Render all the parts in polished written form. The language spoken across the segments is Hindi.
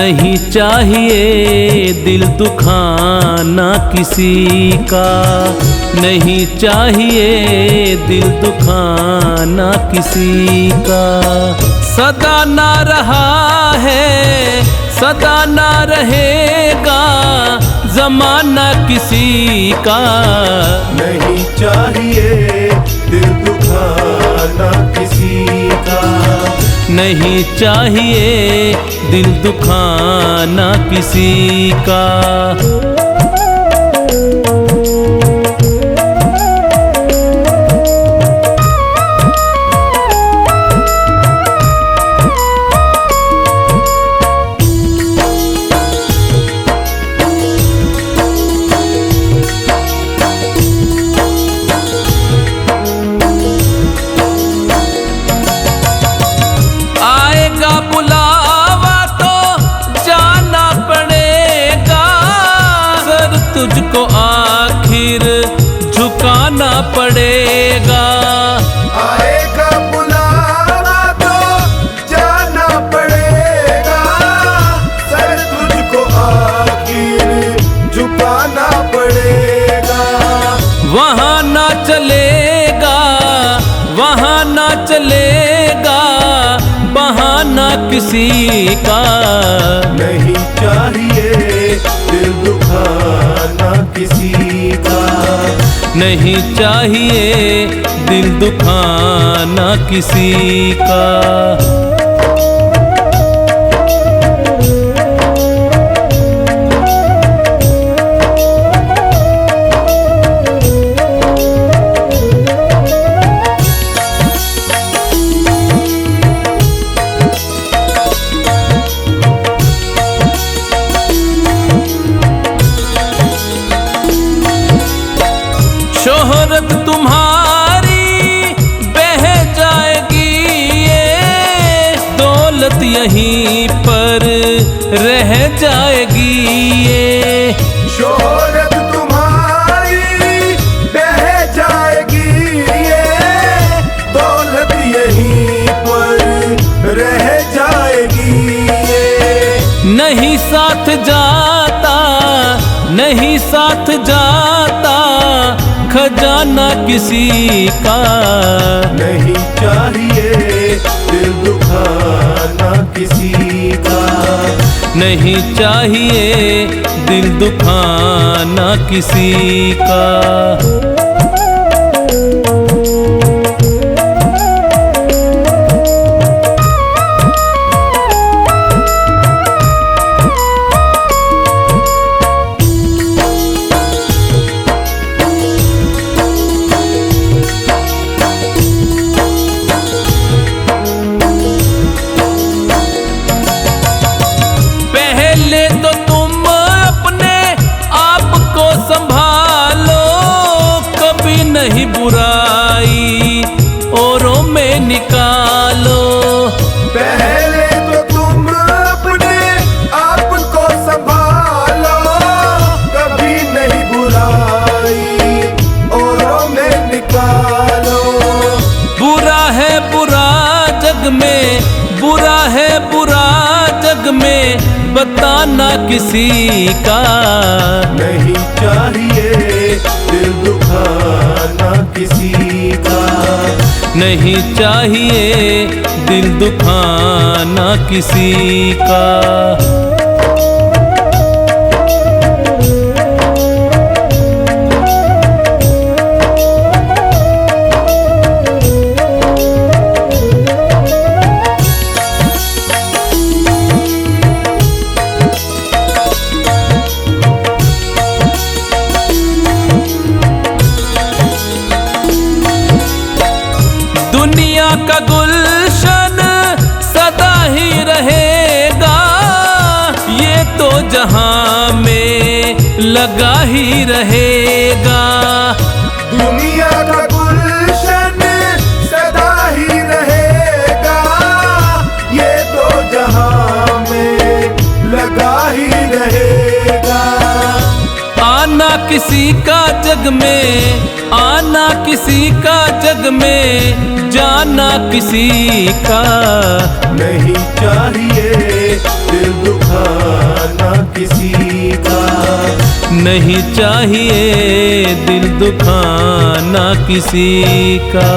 नहीं चाहिए दिल दुखाना किसी का, नहीं चाहिए दिल दुखाना किसी का। सदा ना रहा है सदा ना रहेगा ज़माना किसी का। नहीं चाहिए दिल दुखाना किसी का, नहीं चाहिए दिल दुखाना किसी का। बुलावा तो जाना पड़ेगा, सर तुझको आखिर झुकाना पड़ेगा। आएगा बुलावा तो जाना पड़ेगा, सर तुझको आखिर झुकाना पड़ेगा। वहाँ ना चलेगा वहाँ ना चलेगा बहाना किसी का। नहीं चाहिए दिल दुखाना किसी का, नहीं चाहिए दिल दुखाना किसी का। शोहरत तुम्हारी बह जाएगी ये, दौलत यहीं पर रह जाएगी ये। शोहरत तुम्हारी बह जाएगी ये, दौलत यहीं पर रह जाएगी ये। नहीं साथ जाता नहीं साथ जाता खजाना किसी का। नहीं चाहिए दिल दुखाना किसी का, नहीं चाहिए दिल दुखाना किसी का। नहीं बुराई औरों में निकालो, पहले तो तुम अपने आप को संभालो। कभी नहीं बुराई औरों में निकालो। बुरा है बुरा जग में बुरा है बुरा जग में बताना किसी का। नहीं चाहिए दिल दुखाना किसी का, नहीं चाहिए दिल दुखाना किसी का। दुनिया का गुलशन सदा ही रहेगा, ये तो जहां में लगा ही रहेगा। दुनिया का गुलशन सदा ही रहेगा, ये तो जहां में लगा ही रहेगा। आना किसी का जग में आना किसी का जग में जाना किसी का। नहीं चाहिए दिल दुखाना किसी का। नहीं चाहिए दिल दुखाना किसी का।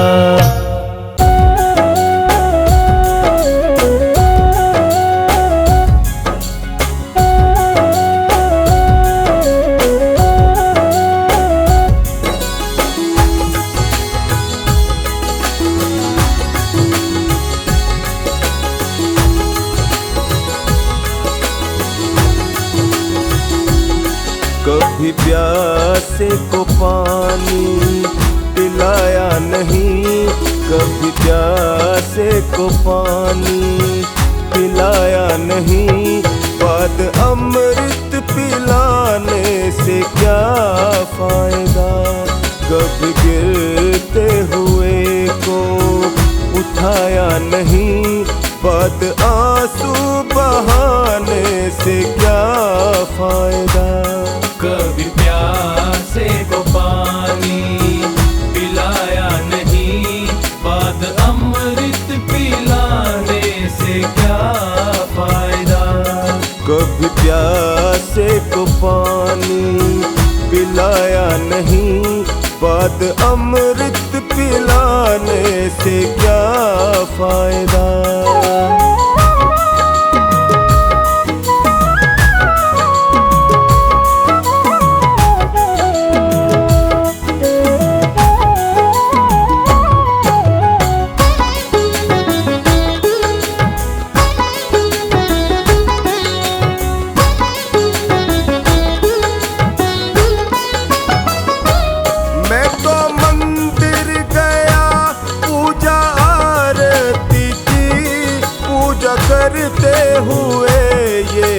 कभी प्यासे को पानी पिलाया नहीं, कभी प्यासे को पानी पिलाया नहीं। बाद अमृत पिलाने से क्या फायदा। कभी गिरते हुए को उठाया नहीं, बाद आंसू बहाने से क्या फायदा। कभी प्यासे को पानी पिलाया नहीं, बाद अमृत पिलाने से क्या फायदा। कभी प्यासे को पानी पिलाया नहीं, बाद अमृत पिलाने से क्या फायदा। करते हुए ये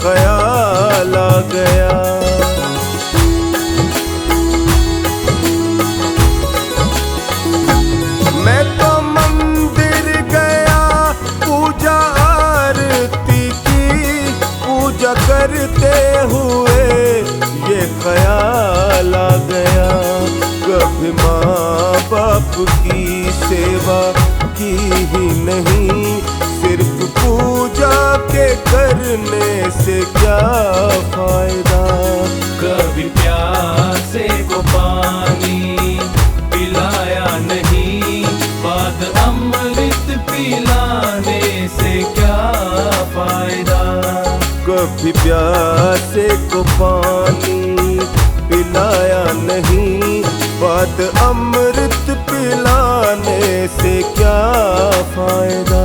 ख्याल आ गया। मैं तो मंदिर गया, पूजा आरती की, पूजा करते हुए ये ख्याल आ गया। कभी माँ बाप की सेवा की ही नहीं, सिर्फ पूजा के करने से क्या फायदा। कभी प्यासे को पानी पिलाया नहीं, बाद अमृत पिलाने से क्या फायदा। कभी प्यासे को पानी पिलाया नहीं, बाद अमृत पिलाने से क्या फायदा।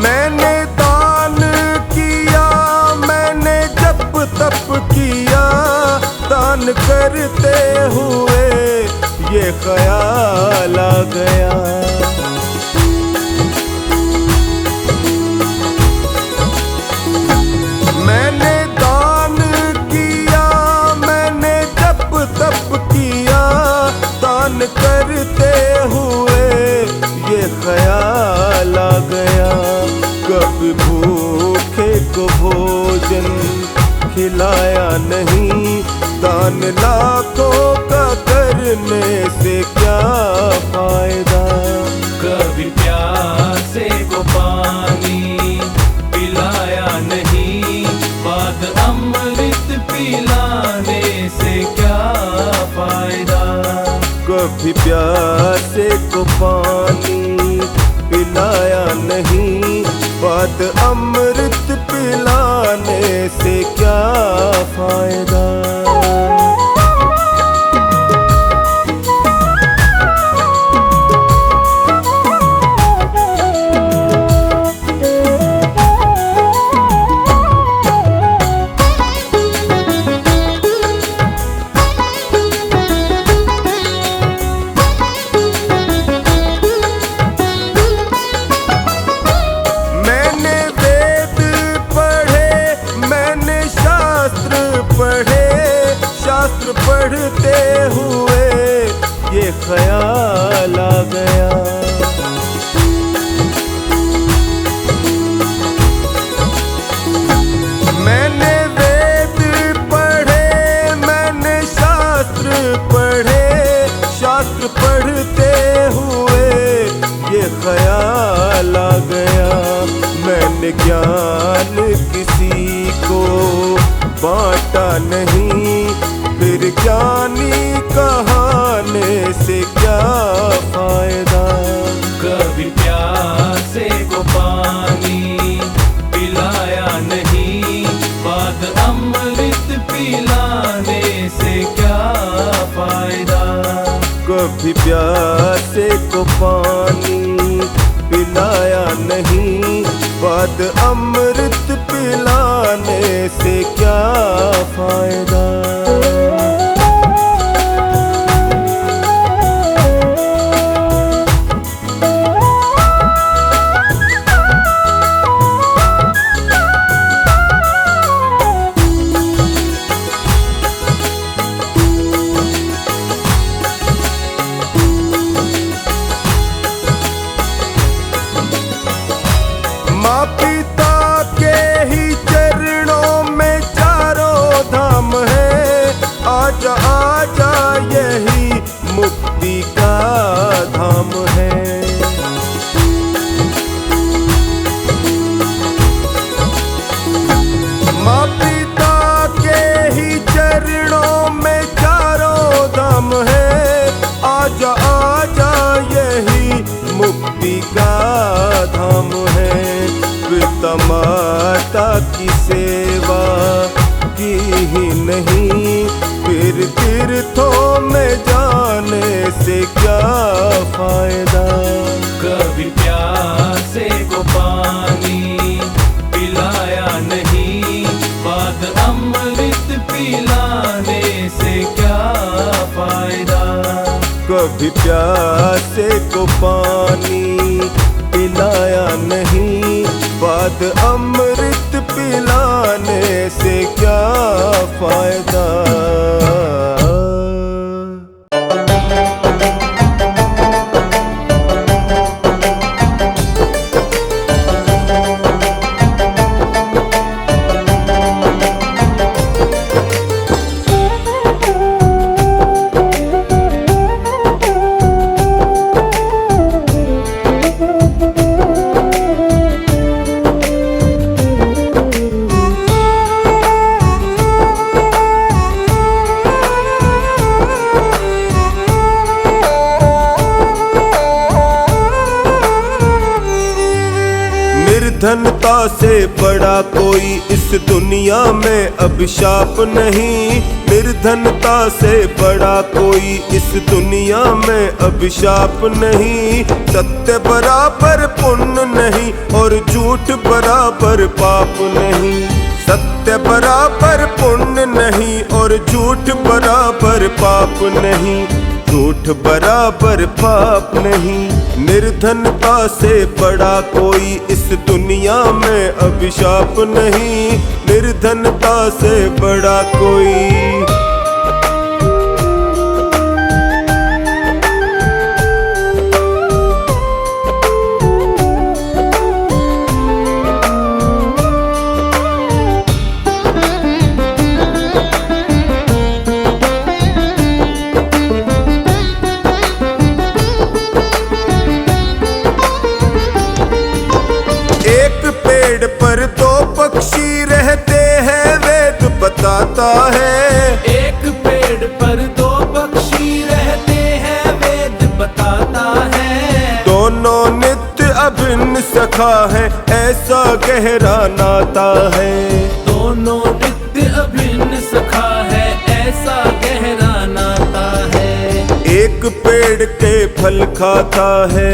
मैंने दान किया, मैंने जप तप किया, दान करते हुए ये ख्याल आ गया। मैंने दान किया, मैंने जप तप किया, दान करते हुए ये ख्याल आ गया। कभी भूखे को भोजन खिलाया नहीं, दान लाखों का करने से क्या फायदा। कभी प्यासे को पानी पिलाया नहीं, बाद अमृत पिलाने से क्या फायदा। कभी प्यासे को पानी पिलाया नहीं, बाद अमृत पिलाने से क्या फायदा। पढ़ते हुए ख्याल आ गया। मैंने वेद पढ़े, मैंने शास्त्र पढ़े, शास्त्र पढ़ते हुए ये ख्याल आ गया। मैंने ज्ञान किसी को बांटा नहीं, फिर ज्ञानी कहाने से क्या फायदा। कभी प्यासे को पानी पिलाया नहीं, बाद अमृत पिलाने से क्या फायदा। कभी प्यासे को पानी पिलाया नहीं, बाद अमृत पिलाने से क्या फायदा। माँ पिता के ही चरणों में चारों धाम है, आजा आजा यही मुक्ति का धाम है। माँ पिता के ही चरणों में चारों धाम है, आजा आजा यही मुक्ति का धाम है। पिता माता की सेवा की ही नहीं, फिर तीर्थों में जाने से क्या फायदा। कभी प्यासे को पानी पिलाया नहीं, बाद अमृत पिलाने से क्या फायदा। कभी प्यासे को पानी पिलाया नहीं, बाद अमृत पिलाने से क्या फायदा। निर्धनता से बड़ा कोई इस दुनिया में अभिशाप नहीं। निर्धनता से बड़ा कोई इस दुनिया में अभिशाप नहीं। सत्य बराबर पुण्य नहीं और झूठ बराबर पाप नहीं। सत्य बराबर पुण्य नहीं और झूठ बराबर पाप नहीं। झूठ बराबर पाप नहीं। निर्धनता से बड़ा कोई इस दुनिया में अभिशाप नहीं। निर्धनता से बड़ा कोई पर दो पक्षी रहते हैं वेद बताता है। एक पेड़ पर दो पक्षी रहते हैं वेद बताता है। दोनों नित्य अभिन्न सखा है ऐसा गहरा नाता है। दोनों नित्य अभिन्न सखा है ऐसा गहरा नाता है। एक पेड़ के फल खाता है।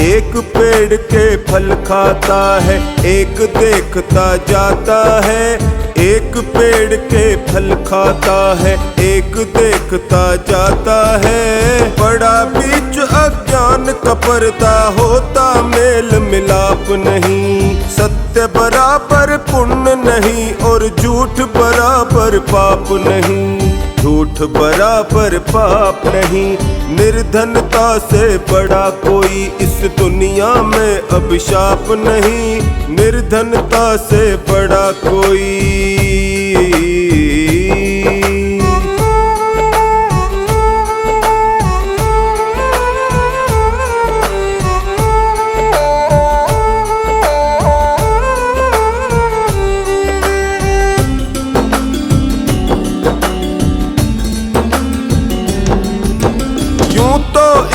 एक पेड़ के फल खाता है एक देखता जाता है। एक पेड़ के फल खाता है एक देखता जाता है। बड़ा बीच अज्ञान का पर्दा होता मेल मिलाप नहीं। सत्य बराबर पुण्य नहीं और झूठ बराबर पाप नहीं। झूठ बराबर पाप नहीं, निर्धनता से बड़ा कोई इस दुनिया में अभिशाप नहीं, निर्धनता से बड़ा कोई।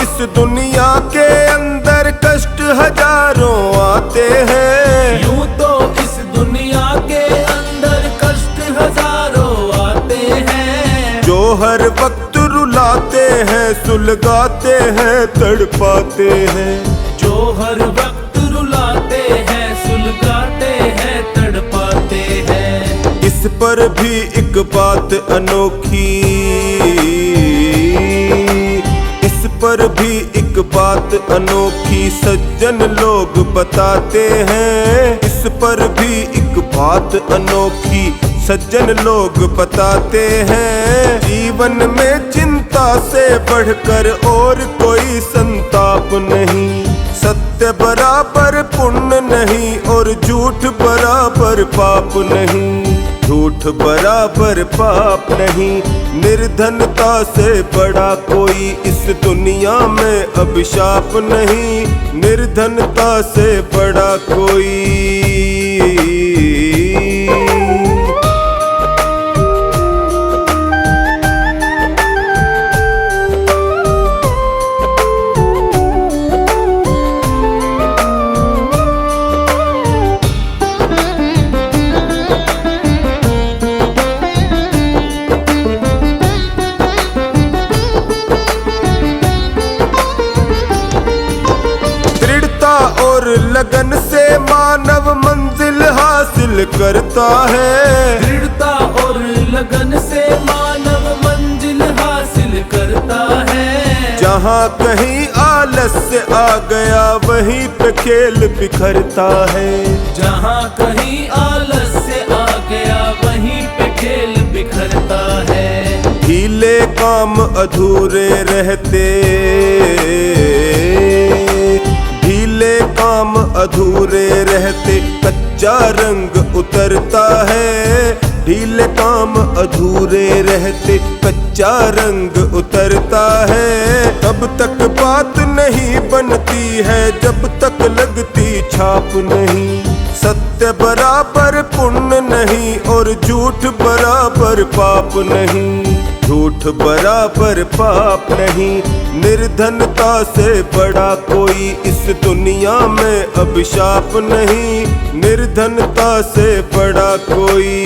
इस दुनिया के अंदर कष्ट हजारों आते हैं, यूं तो इस दुनिया के अंदर कष्ट हजारों आते हैं, जो हर वक्त रुलाते हैं, सुलगाते हैं, तड़पाते हैं, जो हर वक्त रुलाते हैं, सुलगाते हैं, तड़पाते हैं। इस पर भी एक बात अनोखी, इस पर भी एक बात अनोखी सज्जन लोग बताते हैं, इस पर भी एक बात अनोखी सज्जन लोग बताते हैं। जीवन में चिंता से बढ़कर और कोई संताप नहीं, सत्य बराबर पुण्य नहीं और झूठ बराबर पाप नहीं, झूठ बराबर पाप नहीं, निर्धनता से बड़ा कोई इस दुनिया में अभिशाप नहीं, निर्धनता से बड़ा कोई। लगन से मानव मंजिल हासिल करता है, दृढ़ता और लगन से मानव मंजिल हासिल करता है। जहाँ कहीं आलस्य आ गया वहीं पे खेल बिखरता है, जहाँ कहीं आलस्य आ गया वहीं पे खेल बिखरता है। ढीले काम अधूरे रहते, ढीले काम अधूरे रहते कच्चा रंग उतरता है, ढीले काम अधूरे रहते कच्चा रंग उतरता है। तब तक बात नहीं बनती है जब तक लगती छाप नहीं, सत्य बराबर पुण्य नहीं और झूठ बराबर पाप नहीं, झूठ बराबर पाप नहीं, निर्धनता से बड़ा कोई इस दुनिया में अभिशाप नहीं, निर्धनता से बड़ा कोई।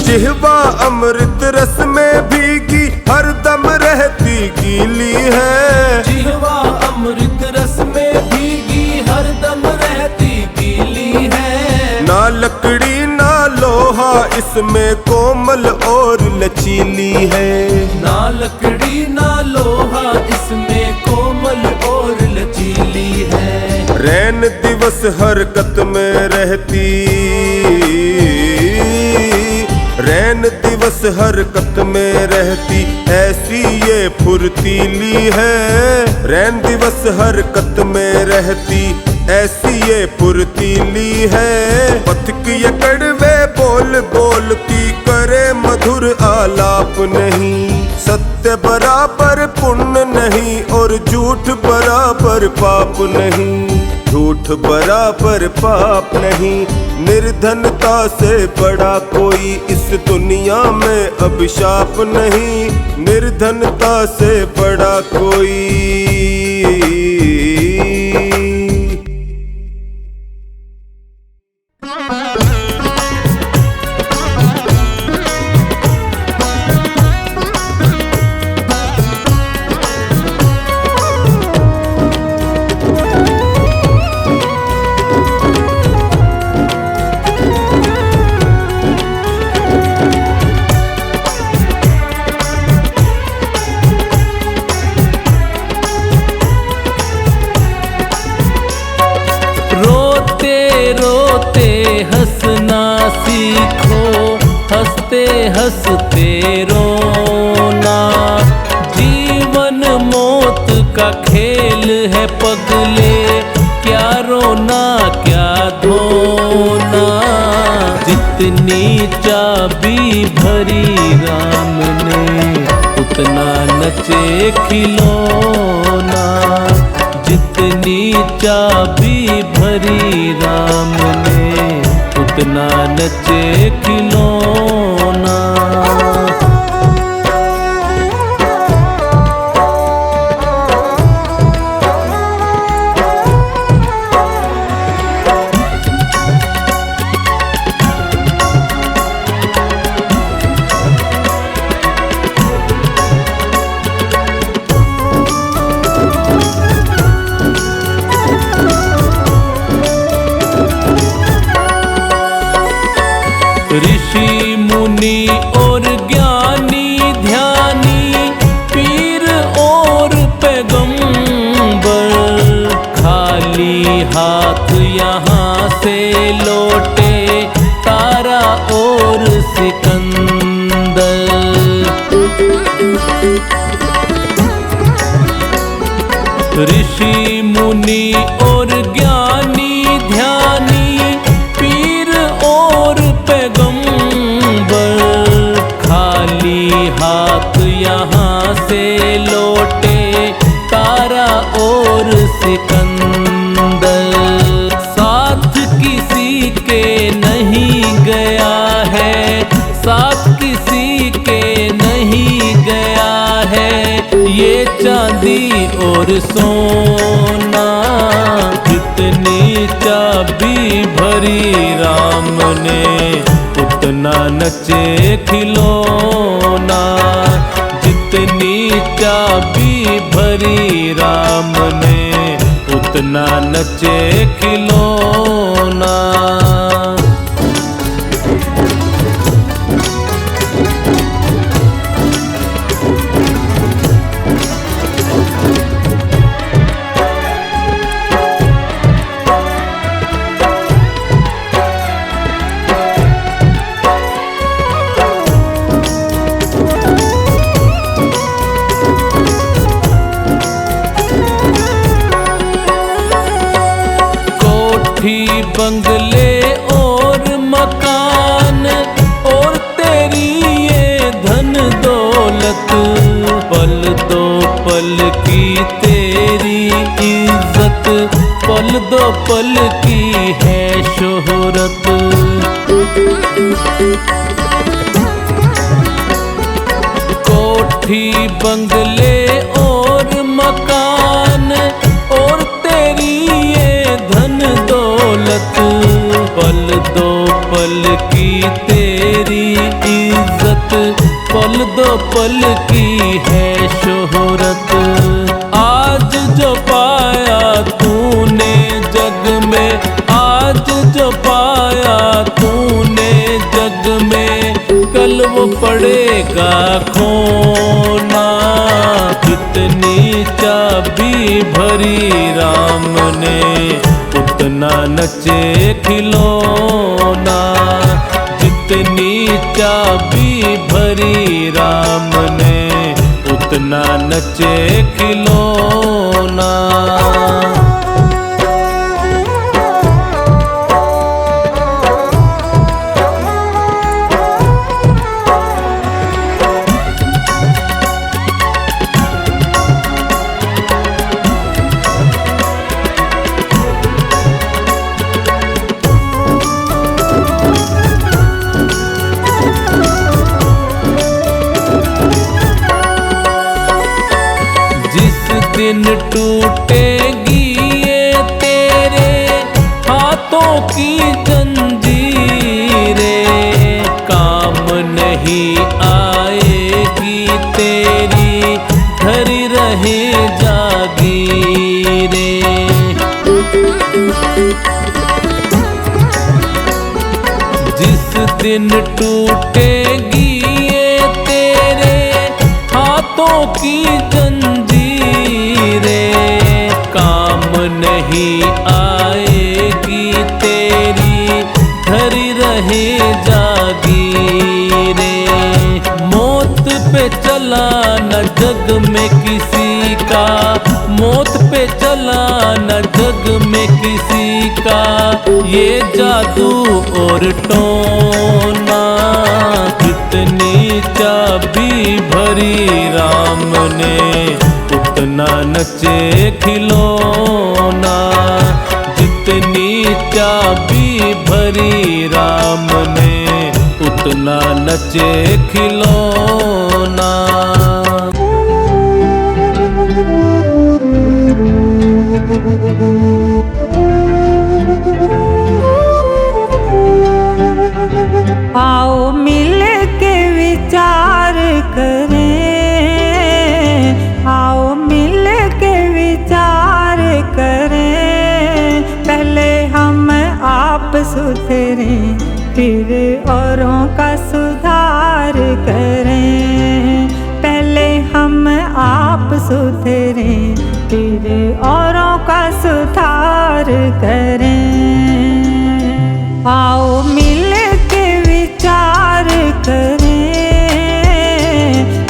जिह्वा अमृत रस में भीगी हरदम रहती गीली है, जिह्वा अमृत रस में भीगी हरदम रहती गीली है। ना लकड़ी ना लोहा इसमें कोमल और लचीली है, ना लकड़ी ना लोहा इसमें कोमल और लचीली है। रैन दिवस हरकत में रहती, रैन दिवस हरकत में रहती ऐसी ये फुर्तीली है, रैन दिवस हरकत में रहती ऐसी ये फुर्तीली है। पथिक ये कड़वे बोल बोलती करे मधुर आलाप नहीं, सत्य बराबर पुण्य नहीं और झूठ बराबर पाप नहीं, झूठ बराबर पाप नहीं, निर्धनता से बड़ा कोई इस दुनिया में अभिशाप नहीं, निर्धनता से बड़ा कोई। है पगले, क्या रोना क्या धोना। जितनी चाबी भरी राम ने, उतना नचे खिलौना। जितनी चाबी भरी राम ने, उतना नचे खिलौना। ऋषि मुनि और ज्ञानी ध्यानी, पीर और पैगंबर, खाली हाथ यहाँ से लौटे तारा और सिकंदर। ऋषि मुनि और ज्ञानी ध्यानी, पीर और पैगंबर, खाली हाथ यहाँ से लौटे तारा और सिकंदर। साथ किसी के नहीं गया है, साथ किसी के नहीं गया है, ये चांदी और सोना। जितनी चाबी भरी राम ने, उतना नचे खिलौना। जितनी चाबी भरी राम ने, उतना नचे खिलौना। बंगले और मकान और तेरी ये धन दौलत, पल दो पल की तेरी इज्जत, पल दो पल की है शोहरत। कोठी बंगले और मकान और तेरी ये धन दौलत, पल दो पल की तेरी इज्जत, पल दो पल की है शोहरत। आज जो पाया तूने जग में, आज जो पाया तूने जग में, कल वो पड़ेगा खोना। जितनी चाबी भरी राम ने, उतना नचे खिलौना। जितनी चाबी भरी राम ने, उतना नचे खिलौना। दिन टूटेगी ये तेरे हाथों की जंजीरें, काम नहीं आएगी तेरी धरी रहे जागीरें। जिस दिन टूटेगी ये तेरे हाथों की काम नहीं आएगी तेरी धरी रहे जागीरें। मौत पे चला न जग में किसी का, मौत पे चला चला न जग में किसी का ये जादू और टोना। जितनी चाबी भरी राम ने उतना नचे खिलौना। जितनी चाबी भरी राम ने उतना नचे खिलौना। आओ मिल के विचार करें, आओ मिल के विचार करें। पहले हम आप सुधरें फिर औरों का सुधार करें। पहले हम आप सुधरें फिर औरों का सुधार करें। आओ मिल के विचार करें,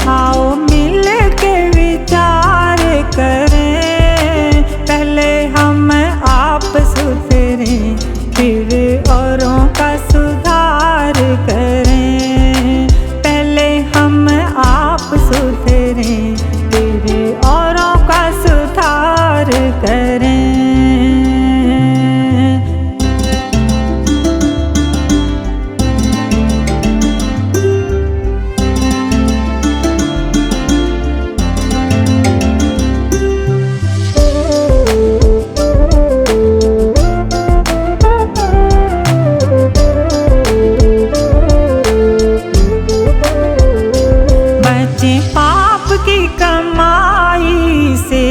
आओ मिल के विचार करें। पहले हम आप सुधरें फिर औरों का सुधार करें। पहले हम आप सुधरें फिर औरों का सुधार करें। पाप की कमाई से,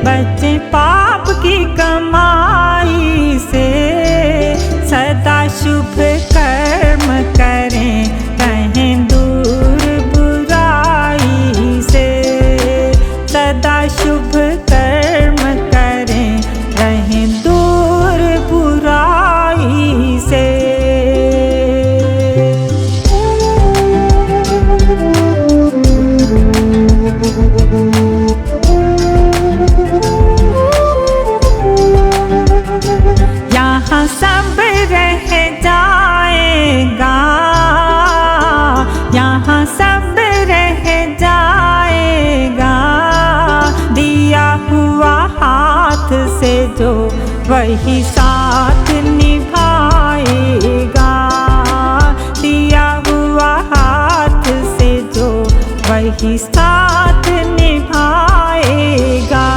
बचे पाप की कमाई से। सदा शुभ कर्म करें रहें दूर बुराई से। सदा शुभ कर्म करें रहें दूर बुराई से। यहाँ सब रह जाएगा, यहाँ सब रह जाएगा। दिया हुआ हाथ से जो वही साथ निभाएगा। दिया हुआ हाथ से जो वही साथ निभाएगा।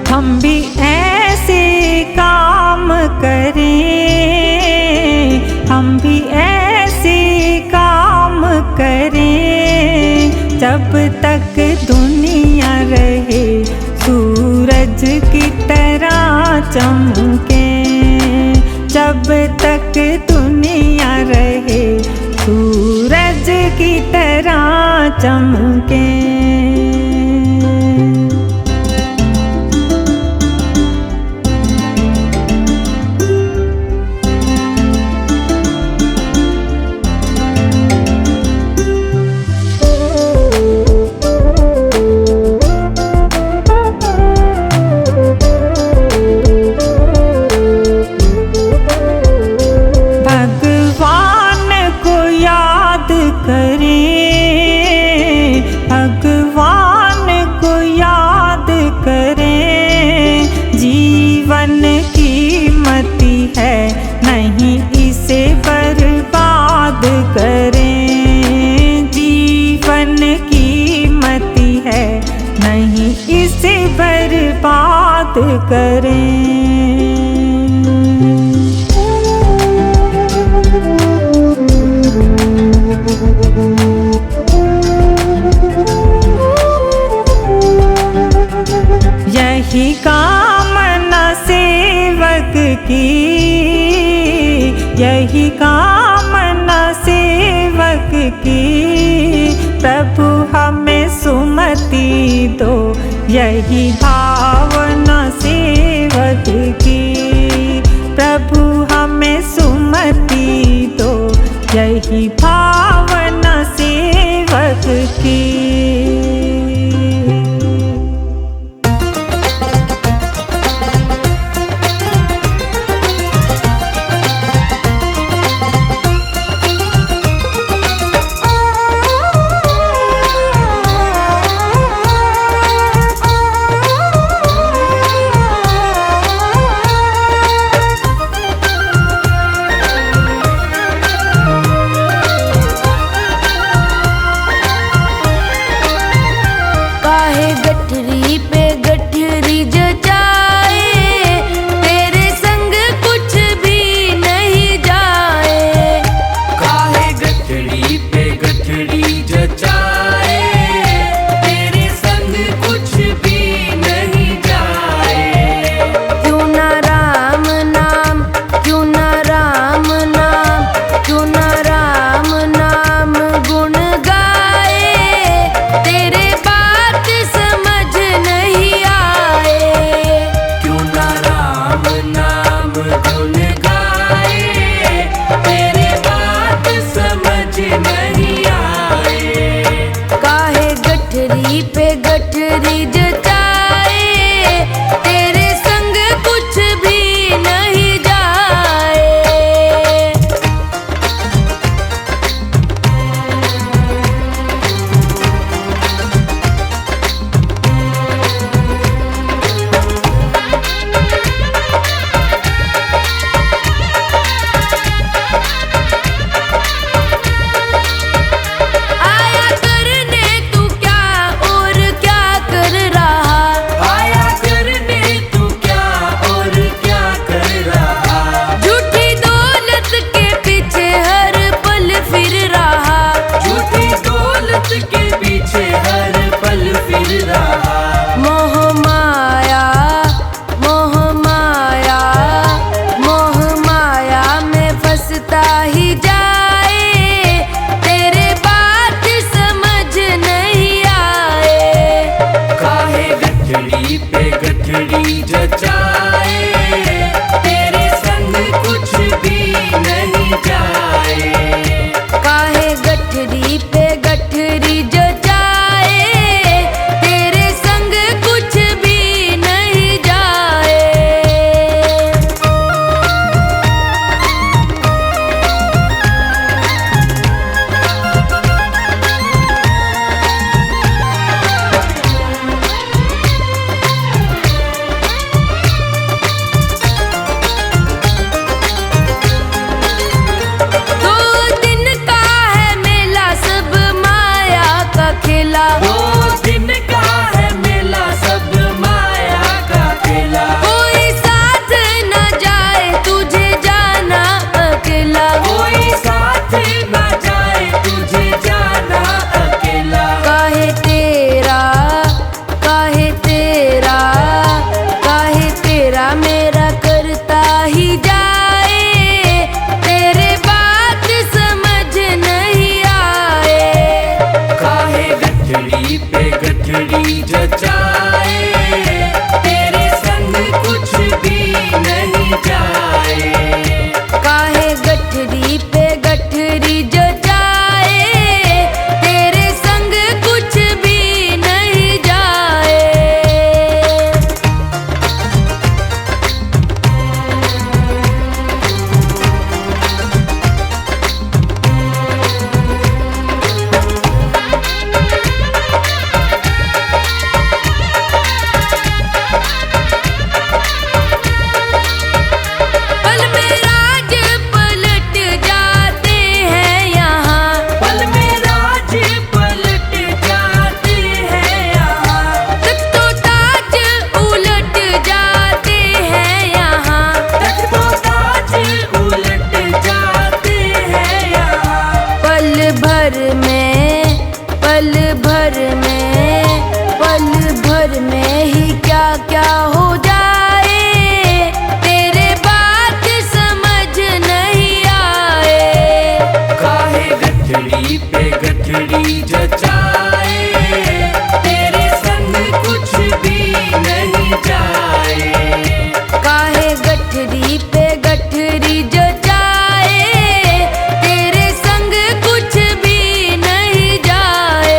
हम भी ऐसे काम करें, हम भी ऐसे काम करें। जब तक दुनिया रहे सूरज की तरह चमके। जब तक दुनिया रहे सूरज की तरह चमके। भगवान करें। यही कामना सेवक की, यही कामना सेवक की, प्रभु हमें सुमति दो, यही भावना सेवक की, प्रभु हमें सुमति दो, यही भावना सेवक की। नहीं आए। भर में, पल भर में, पल भर में ही क्या क्या हो जाए, तेरे बात समझ नहीं आए। काहे गठड़ी पे गठड़ी जचाए, तेरे संग कुछ भी नहीं जाए। काहे गठरी पे गठरी जचाए, तेरे संग कुछ भी नहीं जाए।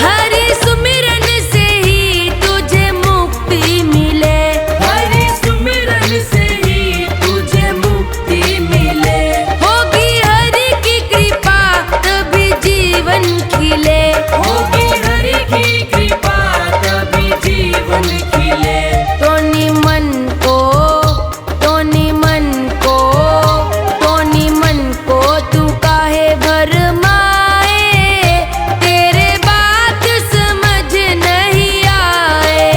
हरि सुमिरन से ही तुझे मुक्ति मिले, हरि सुमिरन से ही तुझे मुक्ति मिले। होगी हरि की कृपा तभी जीवन खिले। होगी हरि की कृपा तभी जीवन खिले। तोनी मन को, तोनी मन को, तोनी मन को तू काहे भरमाए, तेरे बात समझ नहीं आए।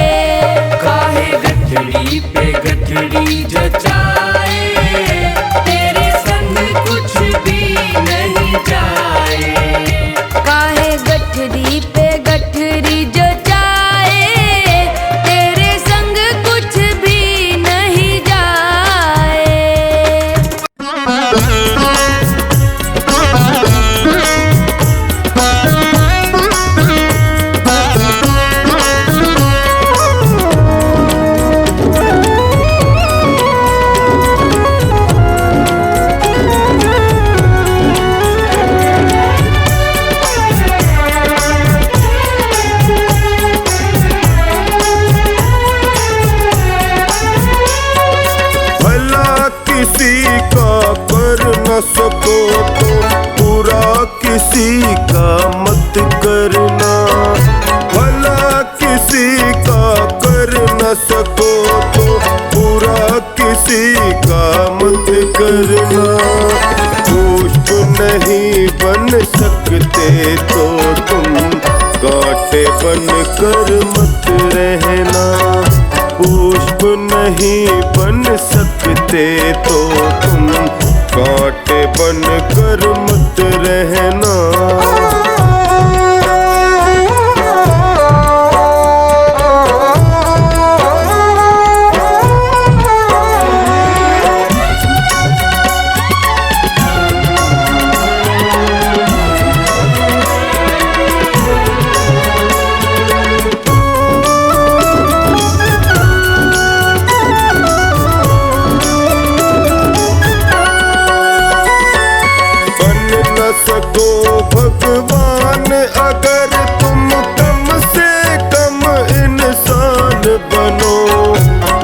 काहे गठड़ी पे गठड़ी जचाए, तेरे संग कुछ भी नहीं जाए। काहे गठरी पे गठरी जचाए, तेरे संग कुछ भी नहीं जाए। भला किसी का कर न सको तो बुरा किसी का मत करना। भला किसी का कर न सको तो बुरा किसी का मत करना। पुष्प नहीं बन सकते तो तुम कांटे बन कर मत रहना। पुष्प नहीं बन सकते तो तुम कांटे बन कर मत रहना। सको भगवान अगर तुम कम से कम इंसान बनो,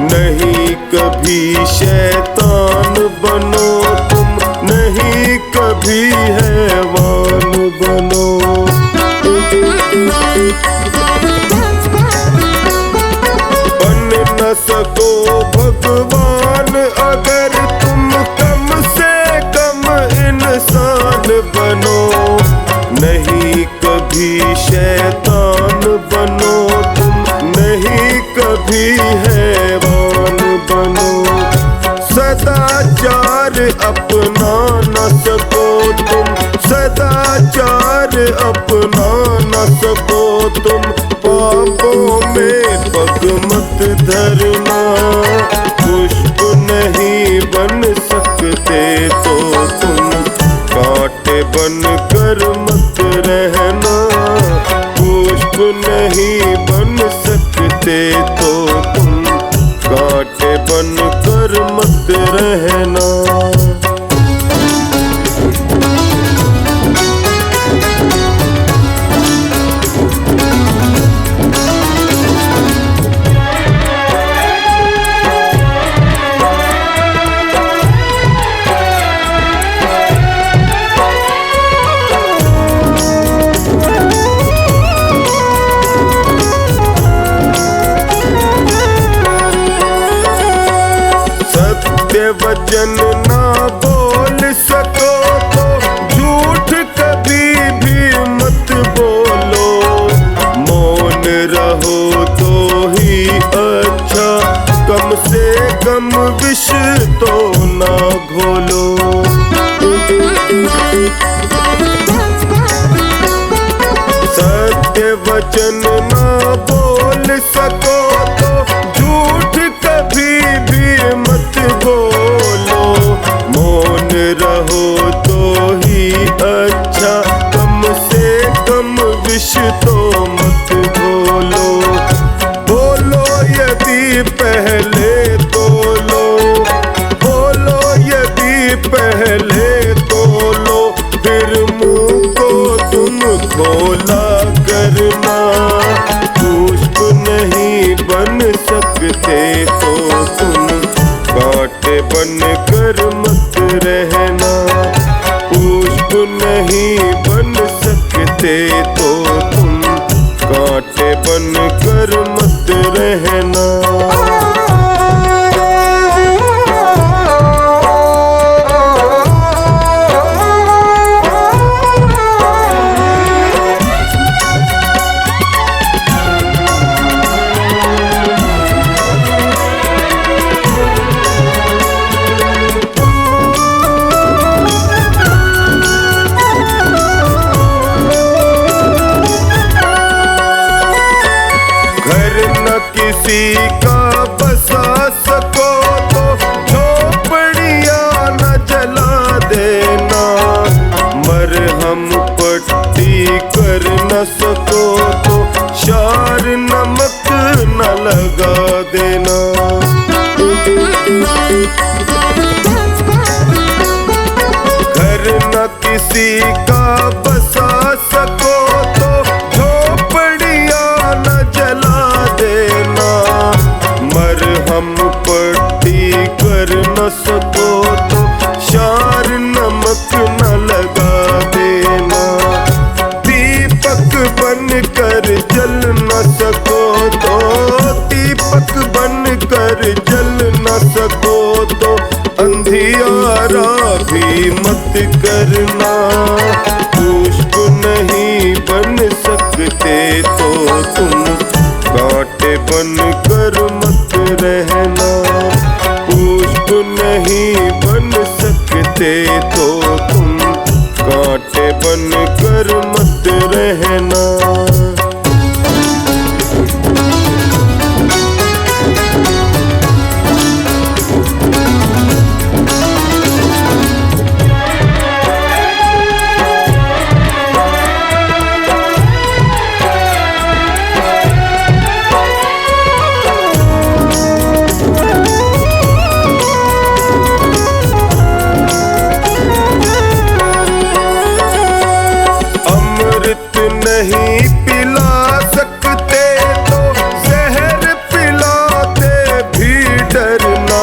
नहीं कभी शैतान बनो तुम, नहीं कभी हैवान बनो। बन न सको भगवान अगर तुम कम से कम इंसान बनो, नहीं कभी शैतान बनो तुम, नहीं कभी हैवान बनो। सदाचार अपना न सको तुम, सदाचार अपना न सको तुम, पापों में पग मत धरना। पुष्प नहीं बन सकते तो तुम कांटे बन कर मत रहना। पुष्प नहीं बन सकते तो तुम कांटे बन कर मत रहना। वचन ना बोल सको तो झूठ कभी भी मत बोलो, मौन रहो तो ही अच्छा, कम से कम विष तो ना घोलो। सत्य वचन ना बोल सको तो झूठ कभी भी मत बोलो, मौन रहो तो ही अच्छा, कम से कम विष तो मत बोलो। बोलो यदि पहले तोलो, बोलो यदि पहले तोलो, फिर मुंह को तुम खोला करना। पुष्प नहीं बन सकते तो तुम कांटे बन कर मत रहना। पुष्प नहीं बन सकते तो तुम कांटे बन कर मत रहना। किसी का बसा सको तो झोपड़ियां न जला देना, मरहम पट्टी कर न सको तो शार नमक न लगा देना। घर न किसी का बसा सको तो झोपड़ियां न जला देना, मरहम पट्टी कर न सको तो शार नमक न लगा देना। दीपक बन कर जल न सको तो, दीपक बन कर जल न सको तो अंधियारा भी मत करना। पुष्प नहीं बन सकते तो तुम कांटे बन कर मत रहना। पुष्प नहीं बन सकते तो तुम कांटे बन कर मत रहना। नहीं पिला सकते तो जहर पिलाते भी डरना।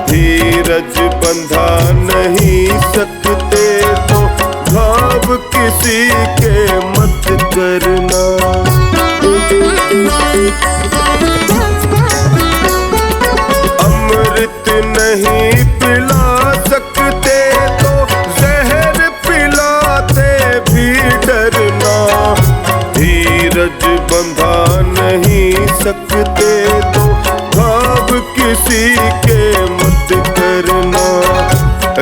धीरज बंधा नहीं सकते तो घाव किसी के मत करना। अमृत नहीं पिला सकते तो जहर पिलाते भी डरना। धीरज बंधा नहीं सकते तो घाव किसी के मत करना।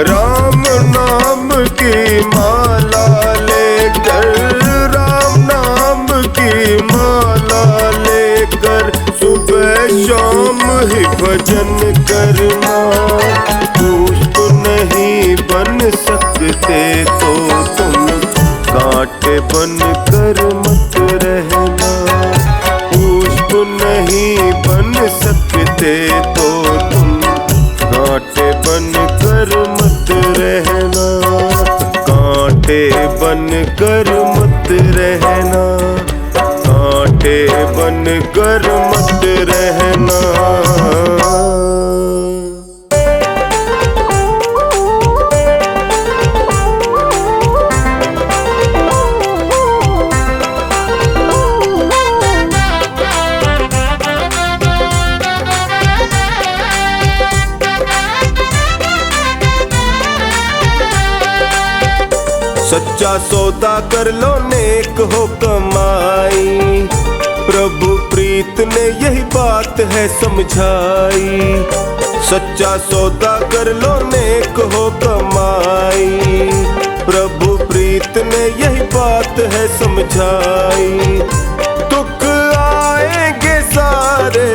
राम नाम की माला लेकर, राम नाम की माला लेकर सुबह शाम ही भजन करना। पुष्प नहीं बन सकते तो तुम कांटे बन कर मत रहना। पुष्प नहीं बन सकते तो तुम कांटे बन कर मत रहना। कांटे बन कर मत रहना। कांटे बन कर मत रहना। सच्चा सौदा कर लो नेक हो कमाई, प्रभु प्रीत ने यही बात है समझाई। सच्चा सौदा कर लो नेक हो कमाई, प्रभु प्रीत ने यही बात है समझाई। दुख आएंगे सारे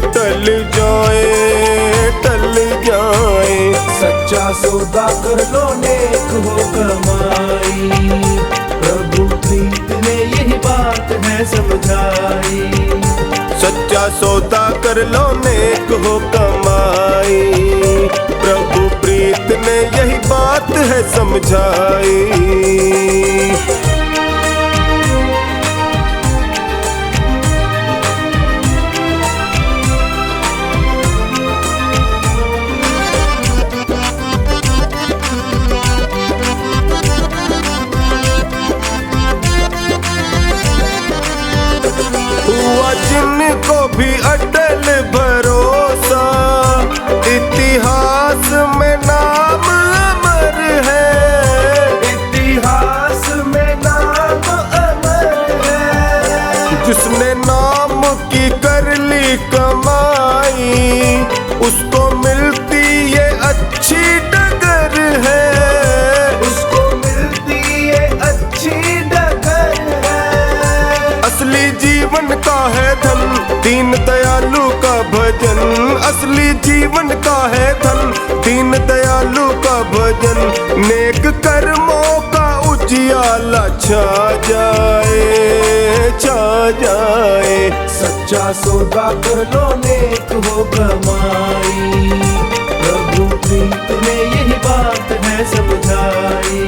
टल जाए, टल जाए। सच्चा सौदा कर लो नेक हो कमाई, प्रभु प्रीत ने यही बात है समझाई। सच्चा सौदा कर लो नेक हो कमाई, प्रभु प्रीत ने यही बात है समझाई। हुआ जिनको भी अटल भरोसा, इतिहास में नाम अमर है, इतिहास में नाम अमर है। जिसने नाम की कर ली कमाई, उसको मिलती ये अच्छी डगर है, उसको मिलती ये अच्छी डगर है। असली जीवन का है धन दीन दयालु का भजन, असली जीवन का है धन दीन दयालु का भजन। नेक कर्मों का उजियाला छा जाए, छा जाए। सच्चा सौदा कर लो नेक हो कमाई, प्रभु प्रीत ने यही बात है समझाई।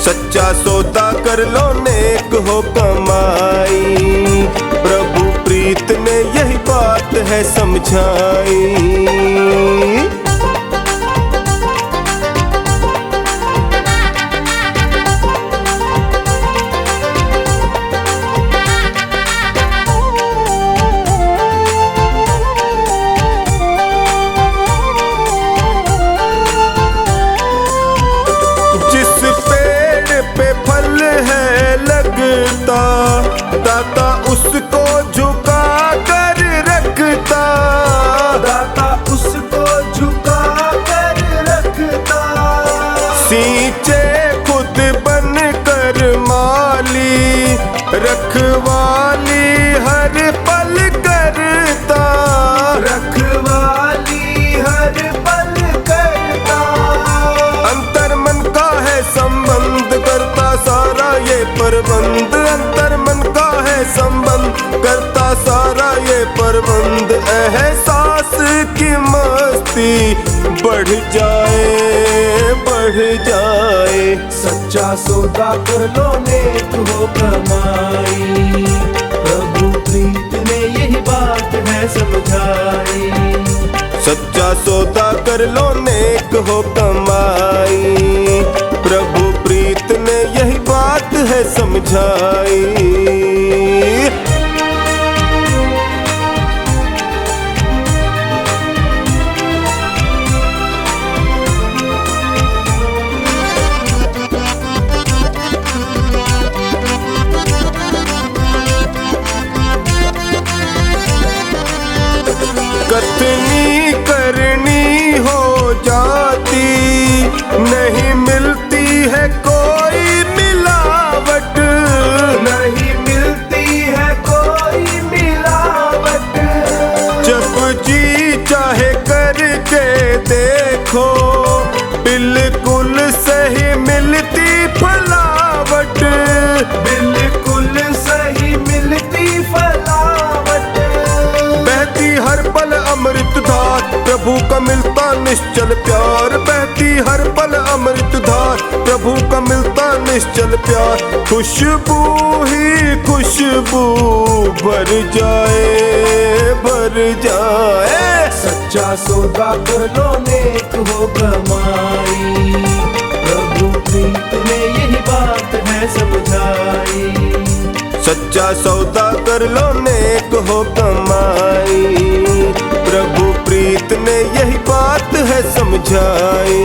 सच्चा सौदा कर लो नेक हो कमाई, प्रभु प्रीत ने यही बात है समझाई। दाता उसको झुका कर रखता, दाता उसको झुका कर रखता। सींचे खुद बन कर माली, रखवाली हर पल करता, रखवाली हर पल करता। अंतर मन का है संबंध करता सारा ये प्रबंध, अंतर मन का है संबंध करता सारा ये प्रबंध। एहसास की मस्ती बढ़ जाए, बढ़ जाए। सच्चा सौदा कर लो नेक हो कमाई, प्रभु प्रीत ने यही बात है समझाई। सच्चा सौदा कर लो नेक हो कमाई, प्रभु प्रीत ने यही बात है समझाई। कतनी करनी हो जाती, नहीं मिलती है कोई मिलावट, नहीं मिलती है कोई मिलावट। जब जी चाहे करके देखो, बिल्कुल सही मिलती फलावट, बिल्कुल सही मिलती फलावट। बहती हर पल अमृत धार, प्रभु का मिलता निश्चल प्यार, बहती हर पल अमृत धार, प्रभु का मिलता निश्चल प्यार। खुशबू ही खुशबू भर जाए, भर जाए। सच्चा सौदा कर लो नेक हो कमाई, प्रभु प्रीत ने यही बात है समझाई। सच्चा सौदा कर लो नेक हो कमाई, प्रभु प्रीत ने यही बात है समझाई।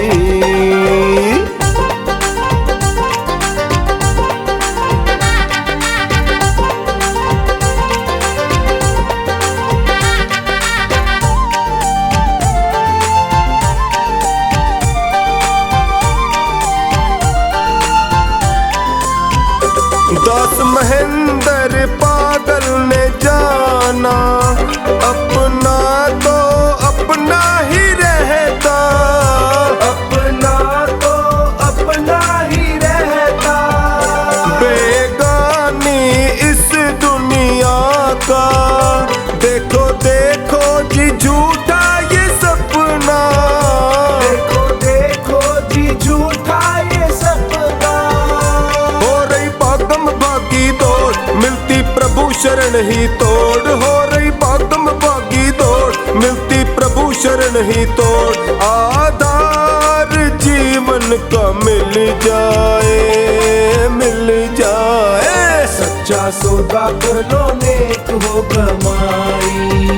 शरण ही तोड़, हो रही भागम भागी दौड़, मिलती प्रभु शरण ही तोड़, आधार जीवन का मिल जाए, मिल जाए। सच्चा सौदा कर लो नेक हो कमाई,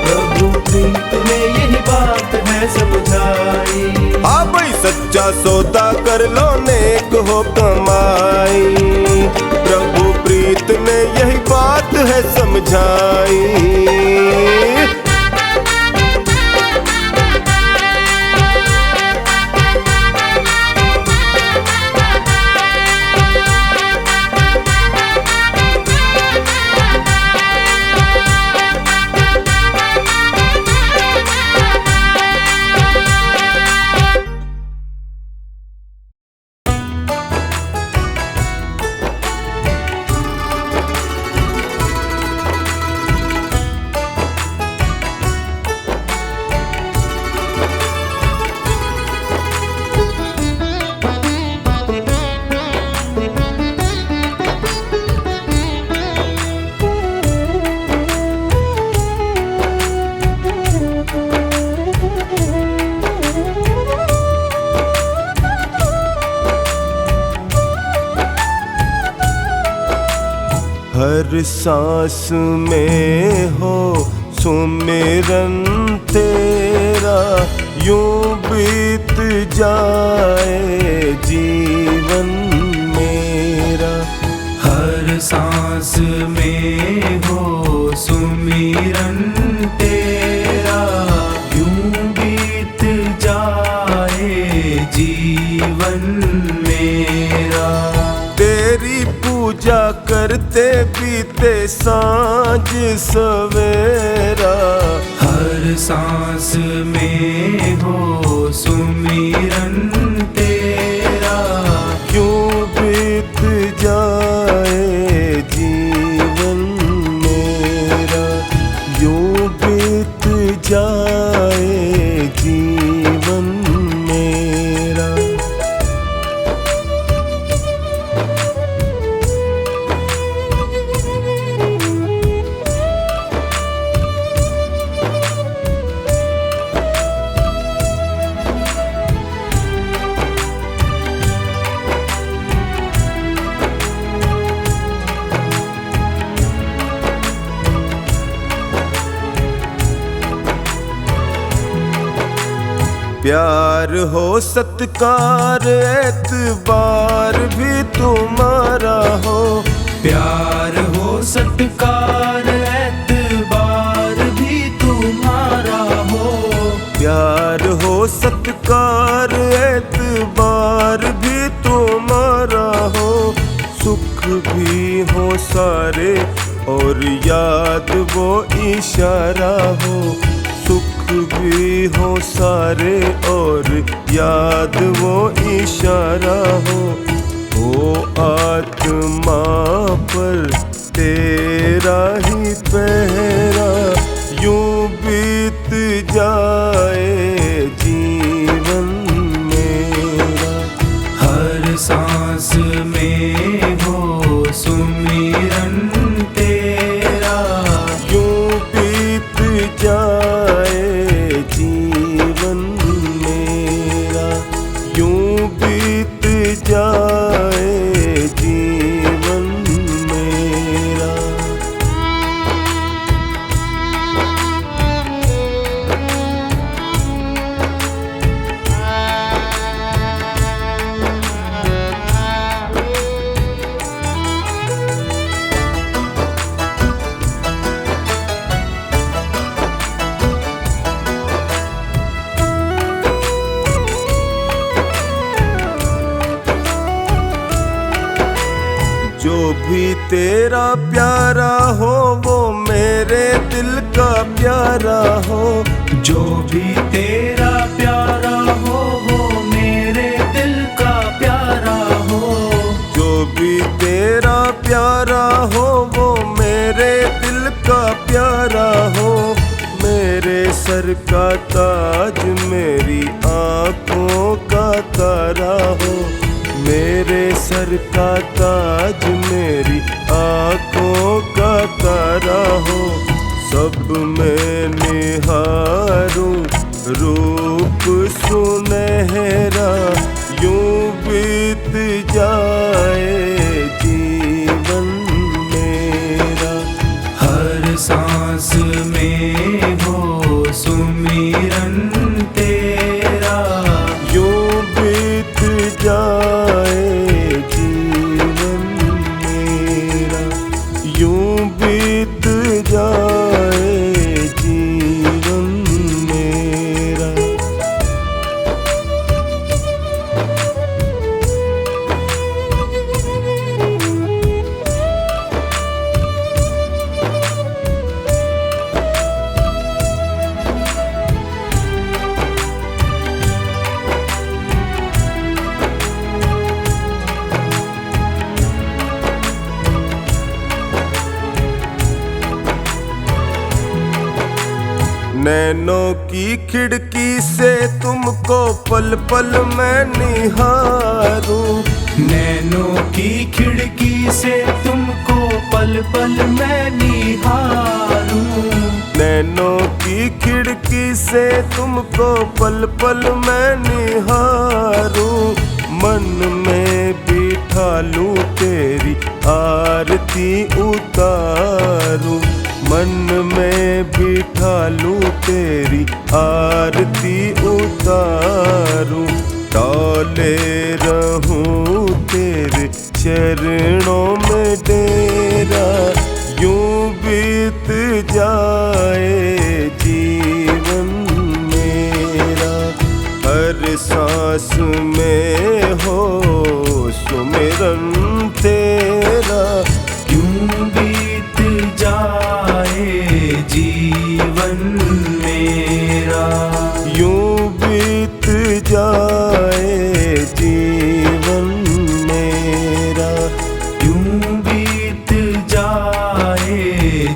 प्रभु प्रीत में यही बात है समझाई। हाँ भाई सच्चा सौदा कर लो नेक हो कमाई, प्रभु प्रीत ने यही बात है समझाई। हर सांस में हो सुमिरन तेरा, यूं बीत जाए जीवन मेरा। हर सांस में हो सुमिरन तेरा, यूं बीत जाए जीवन मेरा। तेरी पूजा करते बीते सांझ सवेरा, हर सांस में हो सुमिरन तेरा, यूं बीत जाए जीवन मेरा, यूं बीत जाए जीवन मेरा। प्यार हो सत्कार एतबार भी तुम्हारा हो, प्यार हो सत्कार एतबार भी तुम्हारा हो। प्यार हो सत्कार एतबार भी तुम्हारा हो, सुख भी हो सारे और याद वो इशारा हो, सुख भी हो सारे और याद वो इशारा हो आत्मा पर तेरा ही पहरा, यूं बीत जाए जीवन मेरा। हर सांस में हो सुमिरन तेरा, यूं बीत जाए जीवन मेरा, यूं बीत जाए जीवन मेरा। जो भी तेरा प्यारा हो वो मेरे दिल का प्यारा हो, जो भी तेरा प्यारा हो वो मेरे दिल का प्यारा हो। जो भी तेरा प्यारा हो वो मेरे दिल का प्यारा हो, मेरे सर का ताज मेरी आँखों का तारा हो, मेरे सर का ताज मेरी आँखों का तारा रूप सुनहरा यूं बीत जाए जीवन मेरा। हर सांस में हो सुमिरन तेरा, यूं बीत जाए जीवन मेरा, यूं बीत जाए जीवन मेरा। नैनों की खिड़की से तुमको पल पल मैं निहारूं। नैनों की खिड़की से तुमको पल पल मैं निहारूं। नैनों की खिड़की से तुमको पल पल मैं निहारूं। मन में बिठा लूं तेरी आरती उतारूं। मन में बिठा लूं तेरी आरती उतारूं। डोले रहूं तेरे चरणों में डेरा, यूं बीत जाए जीवन मेरा। हर सांस में हो सुमिरन तेरा, यूं बीत जाए जीवन मेरा। यूं बीत जाए जीवन मेरा। यूं बीत जाए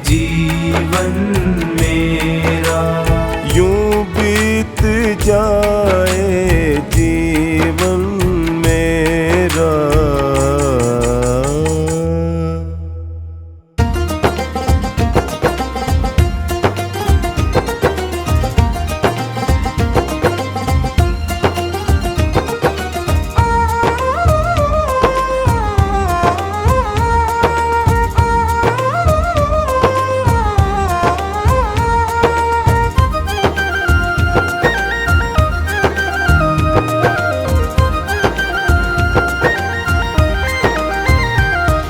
जीवन मेरा। यूं बीत जाए जीवन मेरा।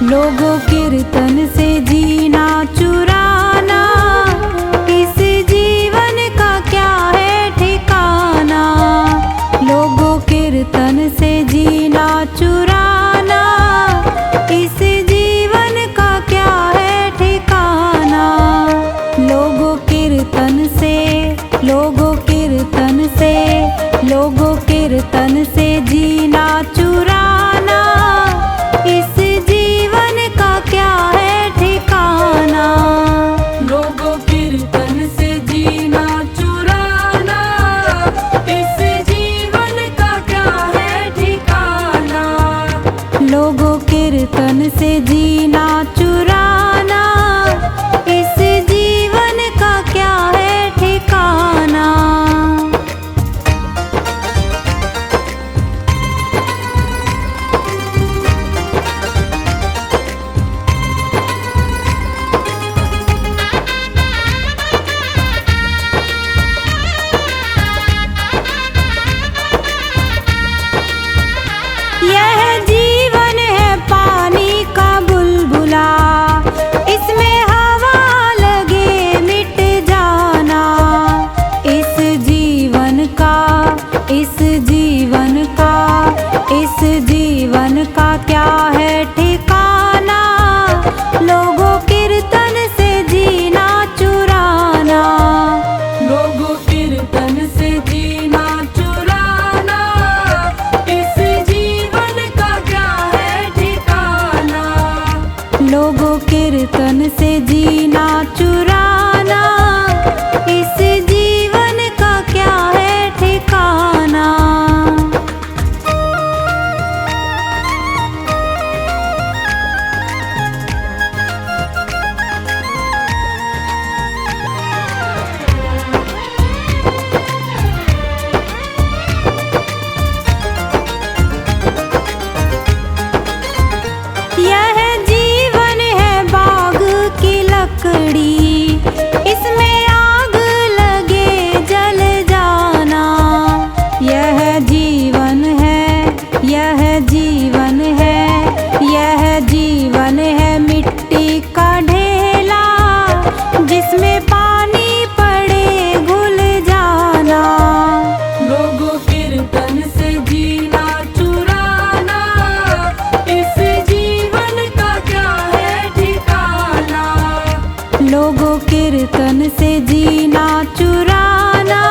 लोगों कीर्तन से जीना चुराना, इस जीवन का क्या है ठिकाना। लोगों कीर्तन से जीना चुराना, इस जीवन का क्या है ठिकाना। लोगों कीर्तन से, लोगों कीर्तन से, लोगों कीर्तन से जीना चुराना, इस जीवन का क्या है ठिकाना। लोगों कीर्तन से जीना चुराना, इस जीवन का क्या है ठिकाना। लोगों कीर्तन से जीना चुराना, इस जीवन का क्या है ठिकाना। यह जीवन है पानी का बुलबुला, इसमें हवा लगे मिट जाना। इस जीवन का, इस जीवन का, इस जीवन का क्या है ठिकाना। लोगों कीर्तन से जीना चुराना, लोगों कीर्तन से जीना चुराना, इस जीवन का क्या है ठिकाना। लोगों कीर्तन से जीना चुराना, इस जीवन का क्या है ठिकाना। यह जीवन है, यह जीवन है मिट्टी का ढेला, जिसमें पानी पड़े घुल जाना। लोगों कीर्तन से जीना चुराना, इस जीवन का क्या है ठिकाना। लोगों कीर्तन से जीना चुराना,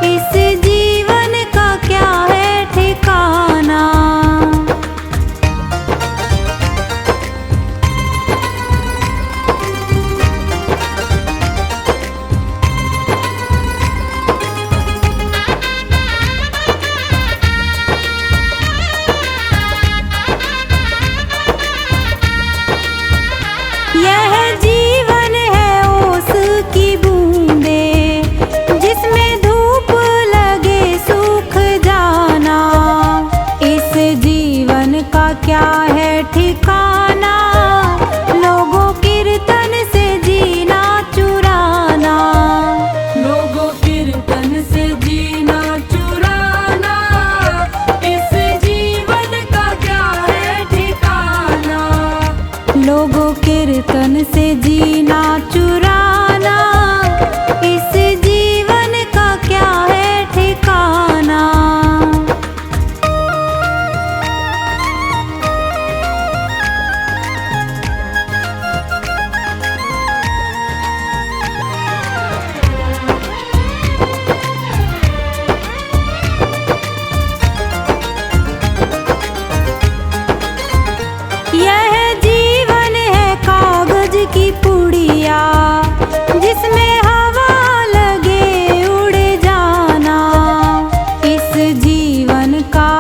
इस जीवन का क्या है ठिकाना। यह जीवन है ओस की बूंदे, जिसमें धूप लगे सूख जाना। इस जीवन का क्या है ठिकाना, लोगों कीर्तन से जीना चुराना। लोगों कीर्तन से जीना चुराना, इस जीवन का क्या है ठिकाना। लोगों कीर्तन से जीना चुराना, इस जीवन का क्या है ठिकाना। यह जीवन है कागज की पुड़िया, जिसमें हवा लगे उड़ जाना। इस जीवन का